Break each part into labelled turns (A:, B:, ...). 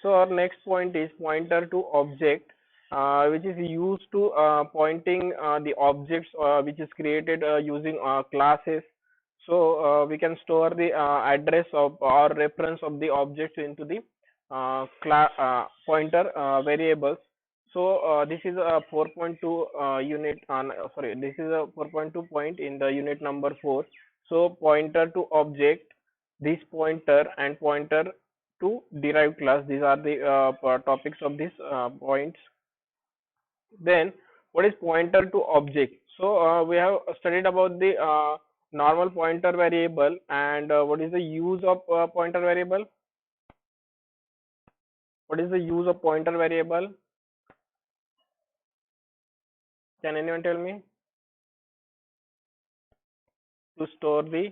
A: So our next point is pointer to object, which is used to pointing the objects which is created using classes. So we can store the address of or reference of the objects into the pointer variables. So this is a 4.2 unit on sorry, this is a 4.2 point in the unit number 4. So pointer to object, this pointer and pointer to derived class, these are the topics of these points. Then what is pointer to object? So we have studied about the normal pointer variable, and what is the use of pointer variable? What is the use of pointer variable? Can anyone tell me? To store the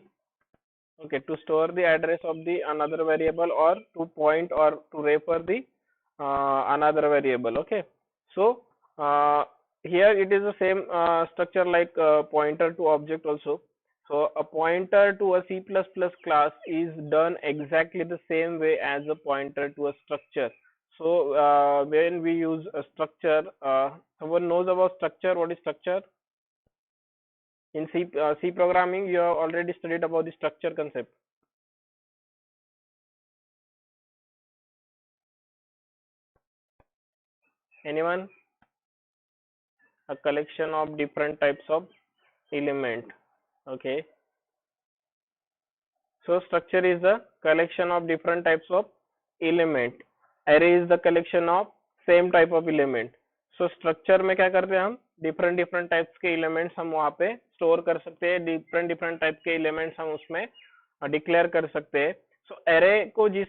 A: Okay, to store the address of the another variable, or to point or to refer the another variable. Okay, so here it is the same structure like pointer to object also. So a pointer to a C++ class is done exactly the same way as a pointer to a structure. So when we use a structure, someone knows about structure. What is structure? In C programming, you have already studied about the structure concept. Anyone? A collection of different types of element. Okay, so structure is the collection of different types of element. Array is the collection of same type of element. So structure में क्या करते हैं हम? different different types के elements हम वहाँ पे store कर सकते हैं, different different type के elements हम उसमें declare कर सकते हैं. सो एरे को जिस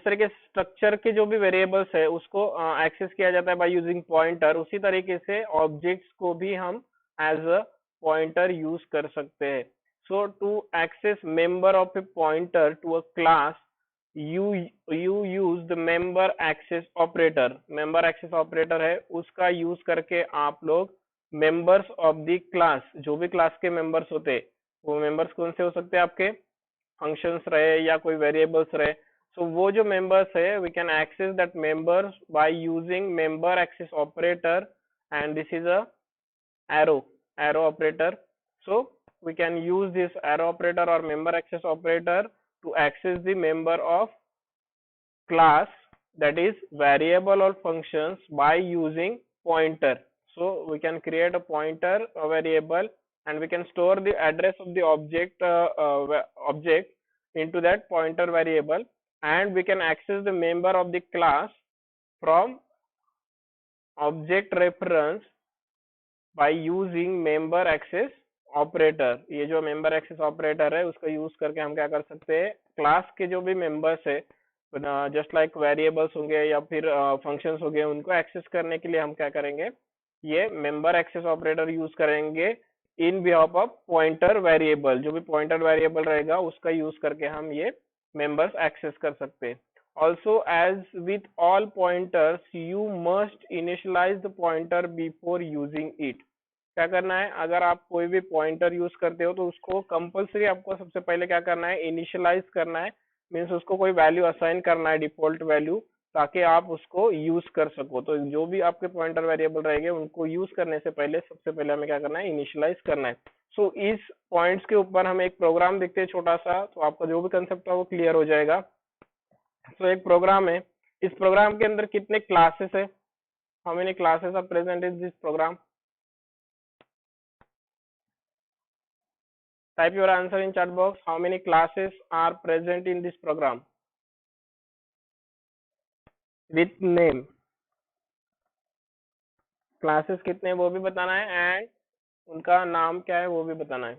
A: तरीके स्ट्रक्चर के जो भी वेरिएबल्स है उसको एक्सेस किया जाता है बाय यूजिंग पॉइंटर, उसी तरीके से ऑब्जेक्ट्स को भी हम एज अ पॉइंटर यूज कर सकते हैं. So to access member of a pointer to a class, you you use the member access operator. Member access operator है, उसका यूज करके आप लोग मेंबर्स ऑफ द क्लास, जो भी क्लास के मेंबर्स होते हैं, वो मेंबर्स कौन से हो सकते हैं आपके? फंक्शंस रहे या कोई वेरिएबल्स रहे. सो वो जो मेंबर्स है, we can access that members by using member access operator, and this is a arrow operator. So we can use this arrow operator or member access operator to access the member of class, that is variable or functions, by using pointer. So we can create a pointer, a variable, and we can store the address of the object into that pointer variable, and we can access the member of the class from object reference by using member access operator. ये जो member access operator है उसका use करके हम क्या कर सकते हैं? क्लास के जो भी मेंबर्स है, जस्ट लाइक वेरिएबल्स होंगे या फिर फंक्शंस हो गए, उनको एक्सेस करने के लिए हम क्या करेंगे? ये मेंबर एक्सेस ऑपरेटर यूज करेंगे इन बिहाफ ऑफ पॉइंटर वेरिएबल. जो भी पॉइंटर वेरिएबल रहेगा उसका यूज करके हम ये मेंबर्स एक्सेस कर सकते हैं. Also, as with all pointers, you must initialize the pointer before using it. क्या करना है? अगर आप कोई भी पॉइंटर यूज करते हो तो उसको कंपलसरी आपको सबसे पहले क्या करना है? इनिशियलाइज करना है. मीन्स उसको कोई वैल्यू असाइन करना है, डिफॉल्ट वैल्यू, ताकि आप उसको यूज कर सको. तो जो भी आपके पॉइंटर वेरिएबल रहेंगे उनको यूज करने से पहले सबसे पहले हमें क्या करना है? इनिशियलाइज करना है. सो इस पॉइंट्स के ऊपर हम एक प्रोग्राम देखते हैं छोटा सा, तो आपका जो भी कंसेप्ट है वो क्लियर हो जाएगा. तो एक प्रोग्राम है, इस प्रोग्राम के अंदर कितने क्लासेस है? How many classes are present in this program? Type your answer in chat box. How many classes are present in this program? With name. Classes कितने वो भी बताना है, एंड उनका नाम क्या है वो भी बताना है.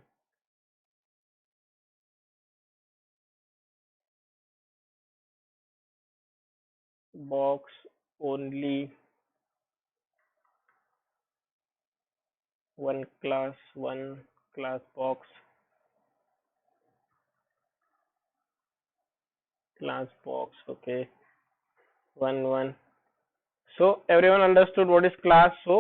A: Box only one class box, okay, one. So everyone understood what is class. So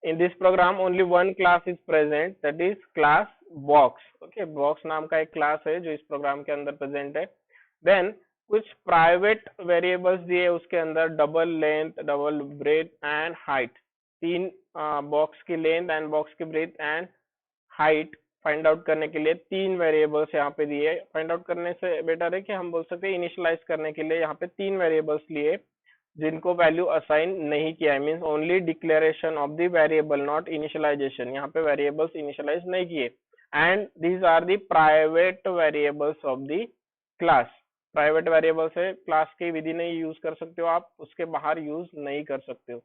A: in this program only one class is present, that is class box. Okay, box नाम का एक class है जो इस program के अंदर present है. Then कुछ प्राइवेट वेरिएबल्स दिए उसके अंदर, double length, double breadth and height, तीन बॉक्स की लेंथ एंड बॉक्स की breadth and height find out करने के लिए तीन वेरिएबल्स यहाँ पे दिए। फाइंड आउट करने से बेटर है कि हम बोल सकते हैं इनिशियलाइज करने के लिए यहाँ पे तीन वेरिएबल्स लिए जिनको वैल्यू असाइन नहीं किया है, means only declaration of the variable not initialisation, यहाँ पे वेरिएबल्स इनिशियलाइज नहीं किए। And these are the private variables of the class. Private variables है, क्लास की विधि नहीं यूज कर सकते हो आप, उसके बाहर यूज नहीं कर सकते हो।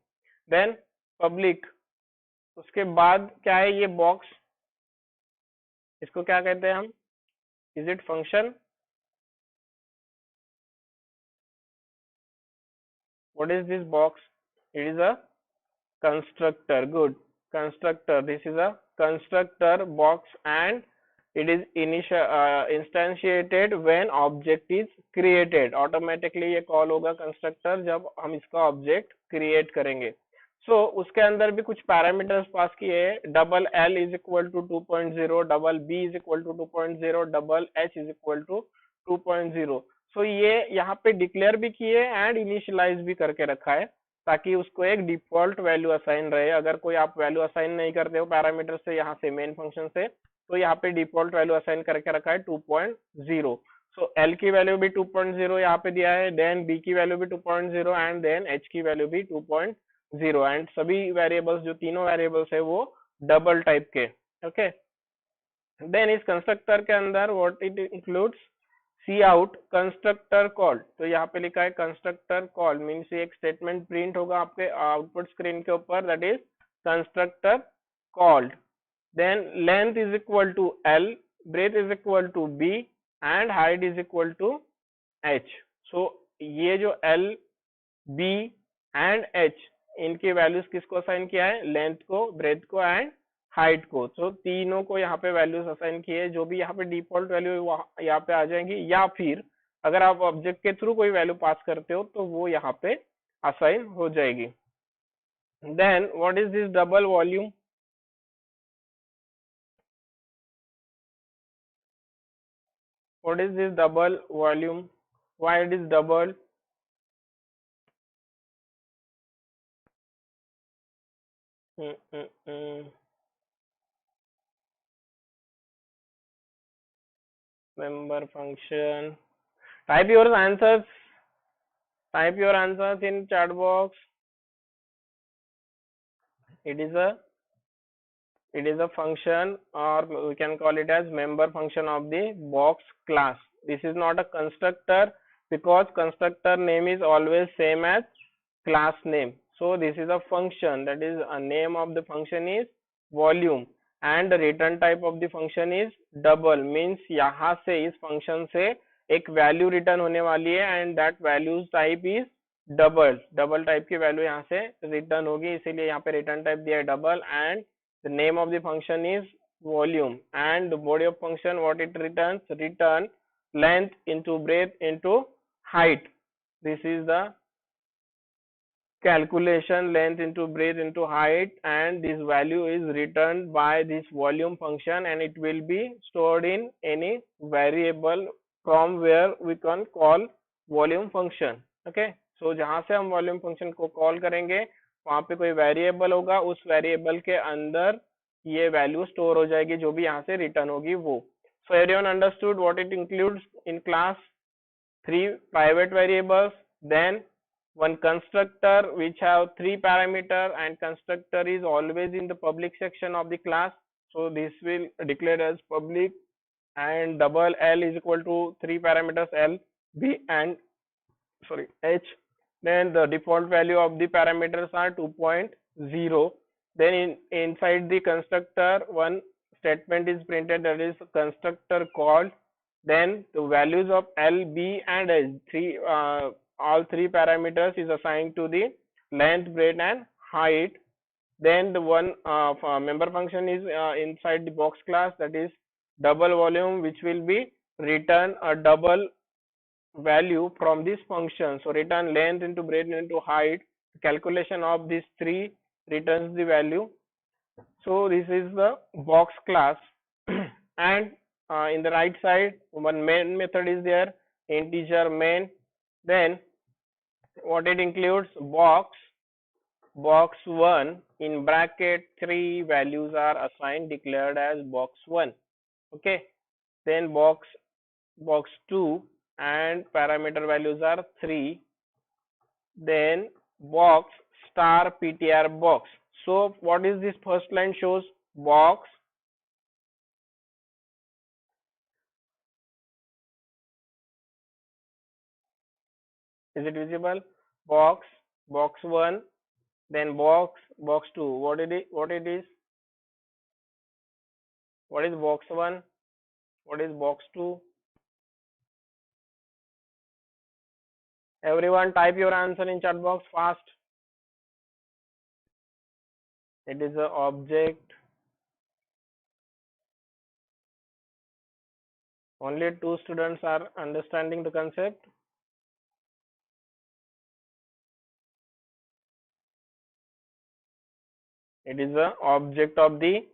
A: देन पब्लिक, उसके बाद क्या है ये बॉक्स, इसको क्या कहते हैं हम, is it function, what is this box, it is a constructor, good, constructor, this is a constructor box and it is instantiated when object is created, automatically ये कॉल होगा constructor जब हम इसका ऑब्जेक्ट क्रिएट करेंगे। सो उसके अंदर भी कुछ पैरामीटर्स पास किए हैं, double L is equal to 2.0, double B is equal to 2.0, double H is equal to 2.0। So ये यहाँ पे डिक्लेयर भी किए एंड इनिशियलाइज भी करके रखा है ताकि उसको एक डिफॉल्ट वैल्यू असाइन रहे। अगर कोई आप वैल्यू असाइन नहीं करते हो पैरामीटर से, यहाँ से मेन फंक्शन से, तो यहाँ पे डिफॉल्ट वैल्यू असाइन करके रखा है 2.0। सो एल की वैल्यू भी 2.0 यहाँ पे दिया है, देन बी की वैल्यू भी 2.0 एंड देन एच की वैल्यू भी 2.0 एंड सभी वेरिएबल्स जो तीनों वेरिएबल्स है वो डबल टाइप के। ओके, देन इस कंस्ट्रक्टर के अंदर what it includes, cout constructor call, तो यहाँ पे लिखा है कंस्ट्रक्टर कॉल मीन्स एक स्टेटमेंट प्रिंट होगा आपके आउटपुट स्क्रीन के ऊपर, that is constructor called. Then length is equal to L, breadth is equal to B and height is equal to H. So ये जो एल, बी एंड एच, इनकी values किसको assign किया है, लेंथ को, breath को एंड हाइट को। तो तीनों को यहाँ पे वैल्यूज असाइन किए, जो भी यहाँ पे डिफॉल्ट वैल्यू यहाँ पे आ जाएंगी, या फिर अगर आप ऑब्जेक्ट के थ्रू कोई वैल्यू पास करते हो तो वो यहाँ पे असाइन हो जाएगी। Then what is this double volume, what is this double volume, why it is double, member function, type your answers, type your answers in chat box. It is a, it is a function, or we can call it as member function of the box class. This is not a constructor because constructor name is always same as class name. So this is a function, that is a name of the function is volume and the return type of the function is double, means यहाँ से इस function से एक value return होने वाली है and that values type is double, double type की value यहाँ से रिटर्न होगी, इसीलिए यहाँ पे रिटर्न टाइप दिया है double and the name of the function is volume and the body of function what it returns, return length into breadth into height, this is the calculation, length into breadth into height, and this value is returned by this volume function and it will be stored in any variable from where we can call volume function. Okay, so जहां से हम volume function को call करेंगे वहां पे कोई variable होगा, उस वेरिएबल के अंदर ये वैल्यू स्टोर हो जाएगी जो भी यहाँ से रिटर्न होगी वो। So everyone understood what it includes in class, three private variables, then one constructor which have three parameter, and constructor is always in the public section of the class, so this will declare as public, and double L is equal to three parameters L, B and sorry H. Then the default value of the parameters are 2.0. Then inside the constructor one statement is printed, that is constructor called. Then the values of L, B and H, all three parameters is assigned to the length, breadth and height. Then the one member function is inside the box class, that is double volume, which will be return a double value from this function. So return length into breadth into height, calculation of these three returns the value. So this is the box class and in the right side one main method is there, integer main. Then what it includes? Box 1 in bracket 3 values are assigned declared as box 1. Okay, then box 2 and parameter values are 3. Then box star ptr box. So what is this first line shows? Box, is it visible? Box 1, then box 2. What it is? What is box 1? What is box 2? Everyone type your answer in chat box fast. It is a object. Only 2 students are understanding the concept. It is a object of the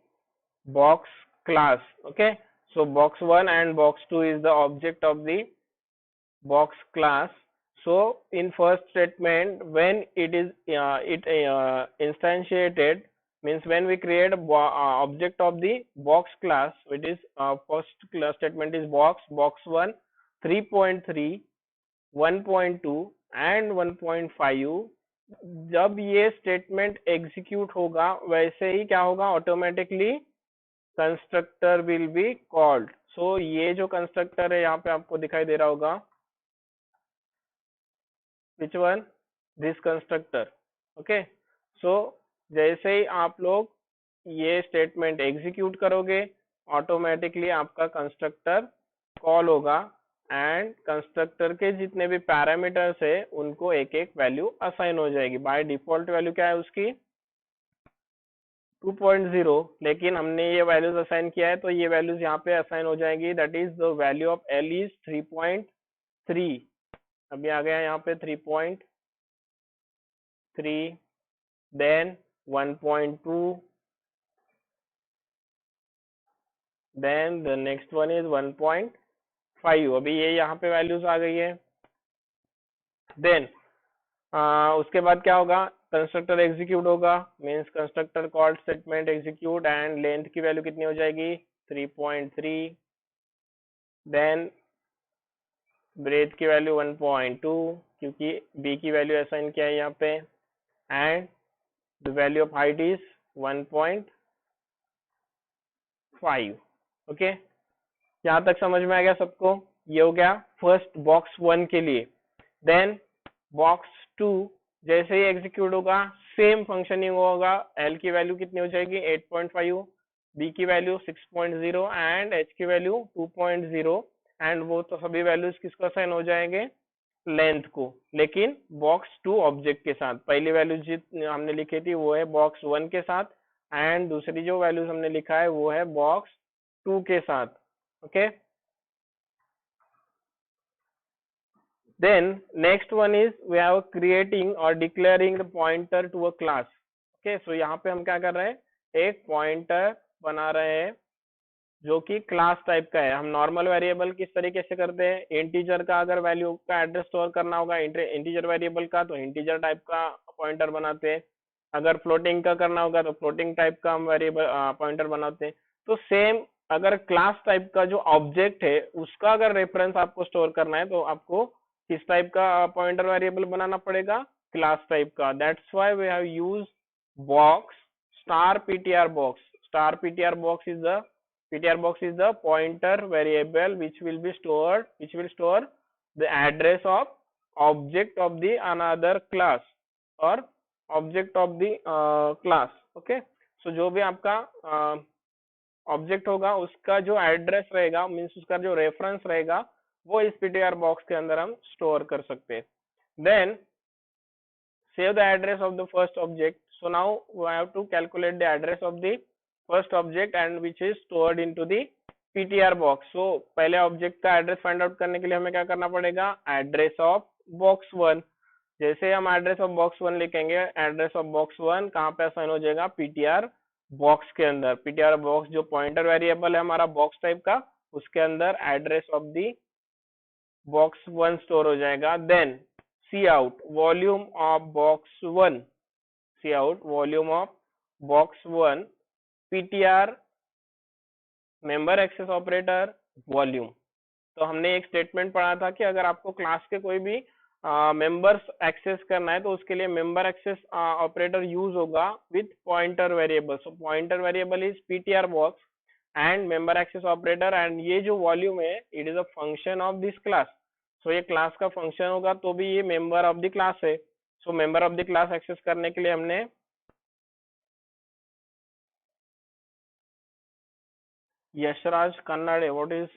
A: box class. Okay, so box 1 and box 2 is the object of the box class. So in first statement, when it is instantiated, means when we create a object of the box class, which is first class statement is box 1, 3.3, 1.2 and 1.5. जब ये statement execute होगा वैसे ही क्या होगा, automatically constructor will be called. So ये जो constructor है यहाँ पे आपको दिखाई दे रहा होगा, which one? This constructor. Okay, so जैसे ही आप लोग ये स्टेटमेंट एग्जीक्यूट करोगे, ऑटोमेटिकली आपका कंस्ट्रक्टर कॉल होगा एंड कंस्ट्रक्टर के जितने भी पैरामीटर्स है उनको एक एक वैल्यू असाइन हो जाएगी. बाय डिफॉल्ट वैल्यू क्या है उसकी? 2.0, लेकिन हमने ये वैल्यूज असाइन किया है तो ये वैल्यूज यहाँ पे असाइन हो जाएगी. That is the value of L is 3.3. अभी आ गया यहाँ पे 3.3, then 1.2, then the next one is 1.5. अभी ये यहाँ पे वैल्यूज आ गई है. देन उसके बाद क्या होगा, कंस्ट्रक्टर एग्जीक्यूट होगा, means constructor called statement execute and length की वैल्यू कितनी हो जाएगी? 3.3. देन ब्रेथ की वैल्यू 1.2 क्योंकि बी की वैल्यू असाइन किया है यहाँ पे, and the value of height is 1.5. Okay, यहाँ तक समझ में आ गया सबको? ये हो गया फर्स्ट बॉक्स 1 के लिए. देन बॉक्स 2 जैसे ही एग्जीक्यूट होगा सेम फंक्शनिंग होगा. एल की वैल्यू कितनी हो जाएगी? 8.5, बी की वैल्यू 6.0 एंड एच की वैल्यू 2.0. एंड वो तो सभी वैल्यूज किसको असाइन हो जाएंगे? लेंथ को, लेकिन बॉक्स 2 ऑब्जेक्ट के साथ. पहली वैल्यू जितनी हमने लिखी थी वो है बॉक्स 1 के साथ, एंड दूसरी जो वैल्यूज हमने लिखा है वो है बॉक्स 2 के साथ. Okay, then next one is we have creating or declaring the pointer to a class. Okay, so यहाँ पे हम क्या कर रहे हैं? एक पॉइंटर बना रहे हैं जो कि क्लास टाइप का है. हम नॉर्मल वेरिएबल किस तरीके से करते हैं? इंटीजर का अगर वैल्यू का एड्रेस स्टोर करना होगा इंटीजर वेरिएबल का तो इंटीजर टाइप का पॉइंटर बनाते हैं. अगर फ्लोटिंग का करना होगा तो फ्लोटिंग टाइप का हम वेरिएबल पॉइंटर बनाते हैं. तो सेम अगर क्लास टाइप का जो ऑब्जेक्ट है उसका अगर रेफरेंस आपको स्टोर करना है तो आपको किस टाइप का पॉइंटर वेरिएबल बनाना पड़ेगा? क्लास टाइप का. That's why we have used box star ptr box. Star ptr box is the pointer variable which will store the address of object of the another class or object of the class. Okay, so जो भी आपका object होगा उसका जो address रहेगा, means उसका जो reference रहेगा वो इस ptr बॉक्स के अंदर हम स्टोर कर सकते हैं. Then save the address of the first object. So now we have to calculate the address of the first object and which is stored into the ptr box. So पहले object का address find out करने के लिए हमें क्या करना पड़ेगा? Address of box 1. जैसे हम एड्रेस ऑफ बॉक्स 1 लिखेंगे, एड्रेस ऑफ बॉक्स 1 कहाँ पे असाइन हो जाएगा? ptr बॉक्स के अंदर. ptr बॉक्स जो पॉइंटर वेरिएबल है हमारा बॉक्स टाइप का, उसके अंदर address of the box 1 store हो जाएगा. Then C out volume of box 1, C out volume of box 1, PTR member access operator volume. तो हमने एक स्टेटमेंट पढ़ा था कि अगर आपको क्लास के कोई भी मेंबर्स एक्सेस करना है तो उसके लिए मेंबर एक्सेस ऑपरेटर यूज होगा with pointer variable. So pointer variable is PTR box and member access operator, and ये जो वॉल्यूम है it is a function of this class. So ये क्लास का फंक्शन होगा तो भी ये मेंबर ऑफ द क्लास है. So member of the class access करने के लिए हमने यशराज कन्नाडे, व्हाट इज,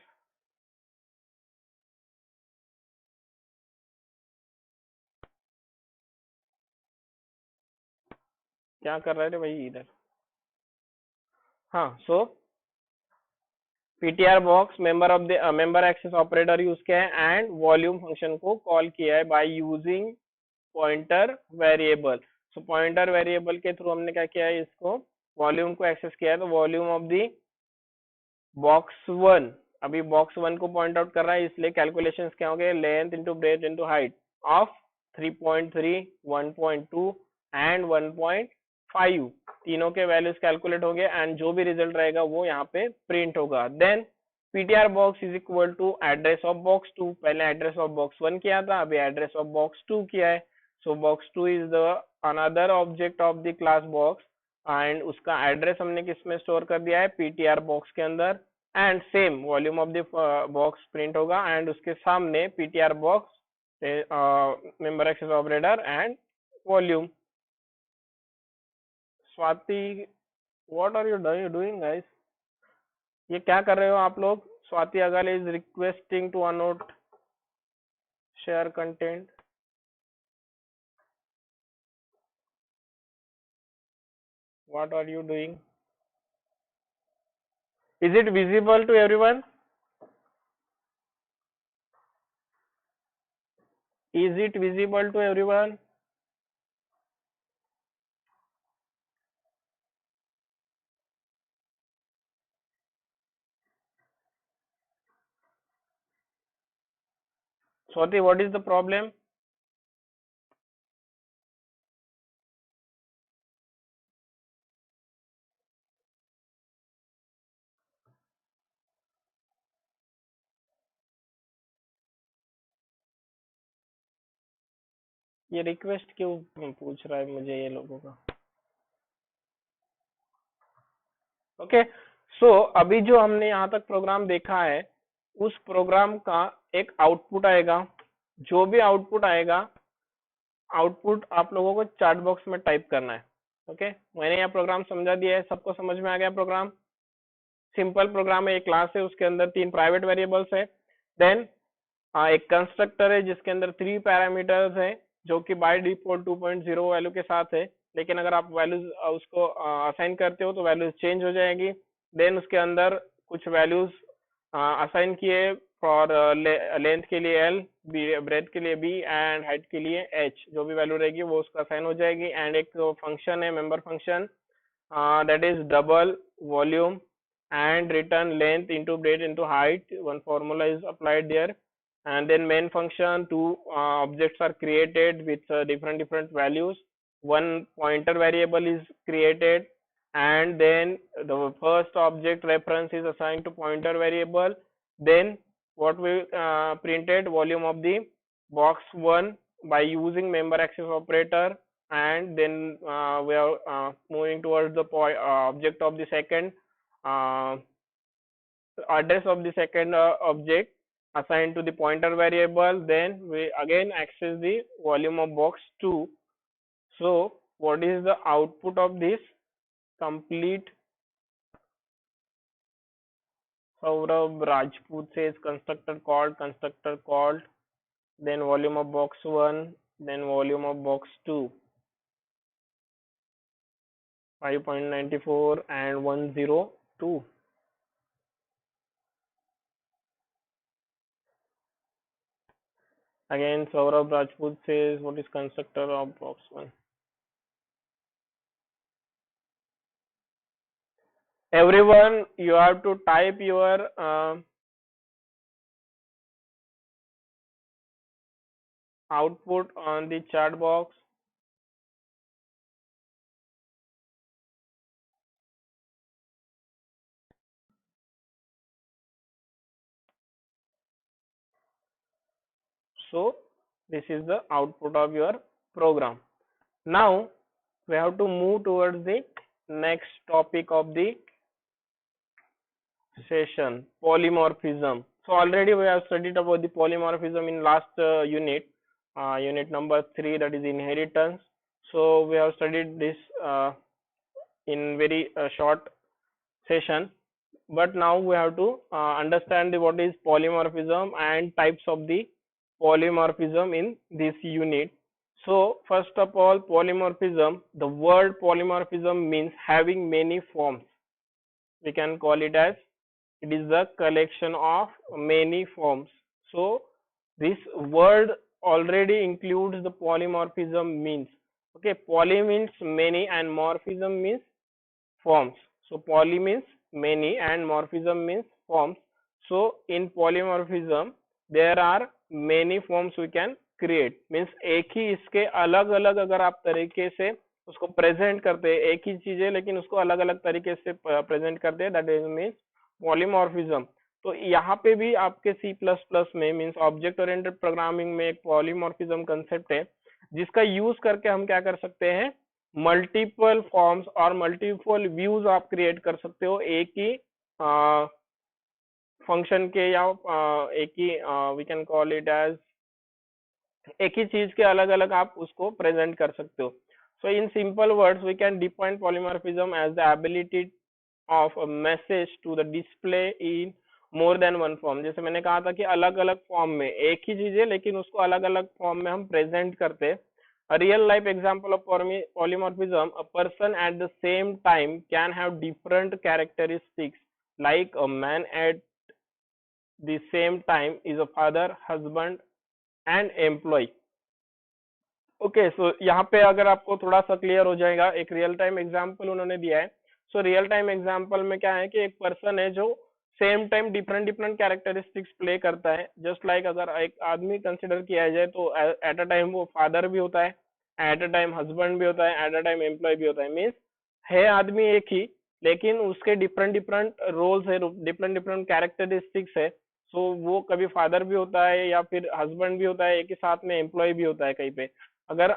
A: क्या कर रहे थे भाई इधर. हाँ, so PTR box member of the member access operator use किया है एंड वॉल्यूम फंक्शन को कॉल किया है by using pointer variable. So pointer variable के थ्रू हमने क्या किया है, इसको वॉल्यूम को एक्सेस किया है. तो वॉल्यूम ऑफ द बॉक्स 1, अभी बॉक्स 1 को पॉइंट आउट कर रहा है, इसलिए कैलकुलेशंस क्या होंगे, length into breadth into height of 3.3, 1.2 and 1.5, तीनों के वैल्यूज कैलकुलेट हो गए एंड जो भी रिजल्ट रहेगा वो यहाँ पे प्रिंट होगा. Then PTR box is equal to address of box 2. पहले एड्रेस ऑफ बॉक्स 1 किया था, अभी एड्रेस ऑफ बॉक्स 2 किया है. सो box 2 is the another object of the class box and उसका एड्रेस हमने किस में स्टोर कर दिया है, पीटीआर बॉक्स के अंदर. And same volume of the box print होगा एंड उसके सामने PTR box member access operator and volume. Swati, what are you doing guys, ये क्या कर रहे हो आप लोग. Swati Agal is requesting to annotate share content. What are you doing, is it visible to everyone, is it visible to everyone. Swati, what is the problem. ये request क्यों पूछ रहा है मुझे ये लोगों का. ओके, सो अभी जो हमने यहाँ तक प्रोग्राम देखा है उस प्रोग्राम का एक आउटपुट आएगा. जो भी आउटपुट आएगा, आउटपुट आप लोगों को चार्ट बॉक्स में टाइप करना है. ओके, मैंने यह प्रोग्राम समझा दिया है, सबको समझ में आ गया. प्रोग्राम सिंपल प्रोग्राम है, एक क्लास है, उसके अंदर 3 प्राइवेट वेरिएबल्स है. देन एक कंस्ट्रक्टर है जिसके अंदर 3 पैरामीटर्स है जो कि बाय डिफॉल्ट 2.0 वैल्यू के साथ है, लेकिन अगर आप वैल्यूज उसको असाइन करते हो तो वैल्यूज चेंज हो जाएगी. देन उसके अंदर कुछ वैल्यूज असाइन किए फॉर लेंथ के लिए एल, ब्रेथ के लिए बी एंड हाइट के लिए एच, जो भी वैल्यू रहेगी वो उसका असाइन हो जाएगी. एंड एक फंक्शन है member function, that is double volume and return length into breadth into height. One formula is applied there. And then main function, two objects are created with different values. One pointer variable is created, and then the first object reference is assigned to pointer variable. Then what we printed, volume of the box 1 by using member access operator. And then we are moving towards the object of the second, uh, address of the second object assigned to the pointer variable. Then we again access the volume of box 2. So what is the output of this complete? Saurabh Rajput says constructor called, then volume of box 1, then volume of box 2, 5.94 and 102. Again, Saurabh Rajput says, what is constructor of box 1? Everyone, you have to type your output on the chat box. So this is the output of your program. Now we have to move towards the next topic of the session, polymorphism. So already we have studied about the polymorphism in last unit, unit number 3, that is inheritance. So we have studied this in very short session, but now we have to understand what is polymorphism and types of the polymorphism in this unit. So first of all, polymorphism, the word polymorphism means having many forms. We can call it as it is the collection of many forms. So this word already includes the polymorphism means. Okay, poly means many and morphism means forms. So poly means many and morphism means forms. So in polymorphism there are many forms we can create. Means एक ही इसके अलग अलग अगर आप तरीके से उसको present करते हैं, एक ही चीज है लेकिन उसको अलग अलग तरीके से प्रेजेंट करते हैं, दैट इज मीन्स पॉलीमॉर्फिज्म. तो यहाँ पे भी आपके सी प्लस प्लस में मीन्स ऑब्जेक्ट ओरिएंटेड प्रोग्रामिंग में एक पॉलीमॉर्फिज्म कंसेप्ट है जिसका यूज करके हम क्या कर सकते हैं, मल्टीपल फॉर्म्स और मल्टीपल व्यूज आप क्रिएट कर सकते हो एक ही फंक्शन के या एक ही we can call it as एक ही चीज के अलग अलग आप उसको प्रेजेंट कर सकते हो. So in simple words we can define polymorphism as the ability of a message to the display in more than one form. जैसे मैंने कहा था कि अलग अलग फॉर्म में एक ही चीज है लेकिन उसको अलग अलग फॉर्म में हम प्रेजेंट करते हैं. A real life example of polymorphism, a person at the same time can have different characteristics, like a man at the same time is a father, husband and employee. Okay, so यहाँ पे अगर आपको थोड़ा सा clear हो जाएगा, एक real time example उन्होंने दिया है. सो रियल टाइम एग्जांपल में क्या है कि एक पर्सन है जो same time different different characteristics play करता है. जस्ट लाइक अगर एक आदमी कंसिडर किया जाए तो एट अ टाइम वो फादर भी होता है, एट अ टाइम हस्बैंड भी होता है, एट अ टाइम एम्प्लॉय भी होता है. मीन्स है आदमी एक ही लेकिन उसके डिफरेंट डिफरेंट रोल्स है, डिफरेंट डिफरेंट कैरेक्टरिस्टिक्स है. सो वो कभी फादर भी होता है या फिर हस्बैंड भी होता है, एक ही साथ में एम्प्लॉय भी होता है कहीं पे. अगर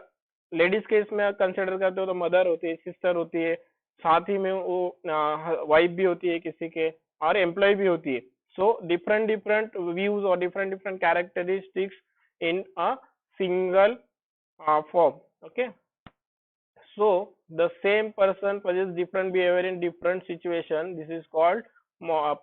A: लेडीज केस में कंसिडर करते हो तो मदर होती है, सिस्टर होती है, साथ ही में वो वाइफ भी होती है किसी के और एम्प्लॉय भी होती है. सो डिफरेंट डिफरेंट व्यूज और different different characteristics in a single form. Okay, so the same person possesses different behavior in different situation. This is called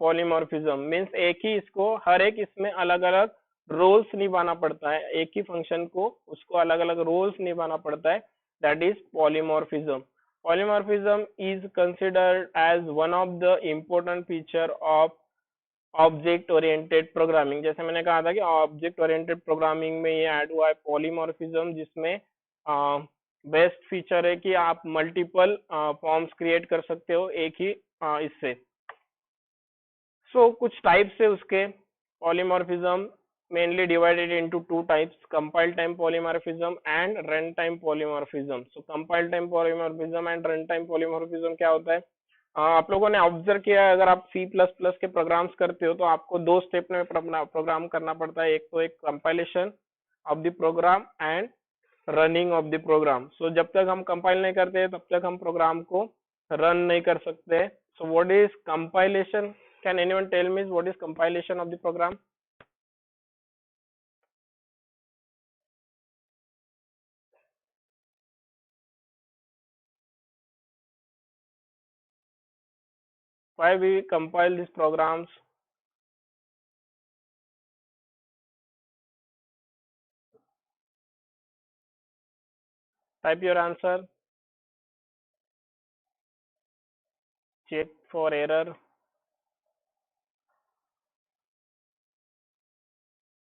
A: polymorphism. Means एक ही इसको हर एक इसमें अलग अलग रोल्स निभाना पड़ता है, एक ही फंक्शन को उसको अलग अलग रोल्स निभाना पड़ता है, that is polymorphism. Polymorphism is considered as one of the important feature of object oriented programming. जैसे मैंने कहा था कि ऑब्जेक्ट ओरिएंटेड प्रोग्रामिंग में ये ऐड हुआ है पॉलीमॉर्फिज्म, जिसमें बेस्ट फीचर है कि आप मल्टीपल फॉर्म्स क्रिएट कर सकते हो एक ही इससे. सो कुछ टाइप्स है उसके. Polymorphism mainly divided into two types, compile time polymorphism and runtime polymorphism. So compile time polymorphism and runtime polymorphism क्या होता है, आप लोगों ने ऑब्जर्व किया है, अगर आप सी प्लस प्लस के प्रोग्राम्स करते हो तो आपको दो स्टेप में प्रोग्राम करना पड़ता है. एक तो एक compilation of the program and running of the program. So जब तक हम कंपाइल नहीं करते तब तक हम प्रोग्राम को रन नहीं कर सकते. So what is compilation? Can anyone tell me what is compilation of the program? Why we compile these programs? Type your answer. Check for error.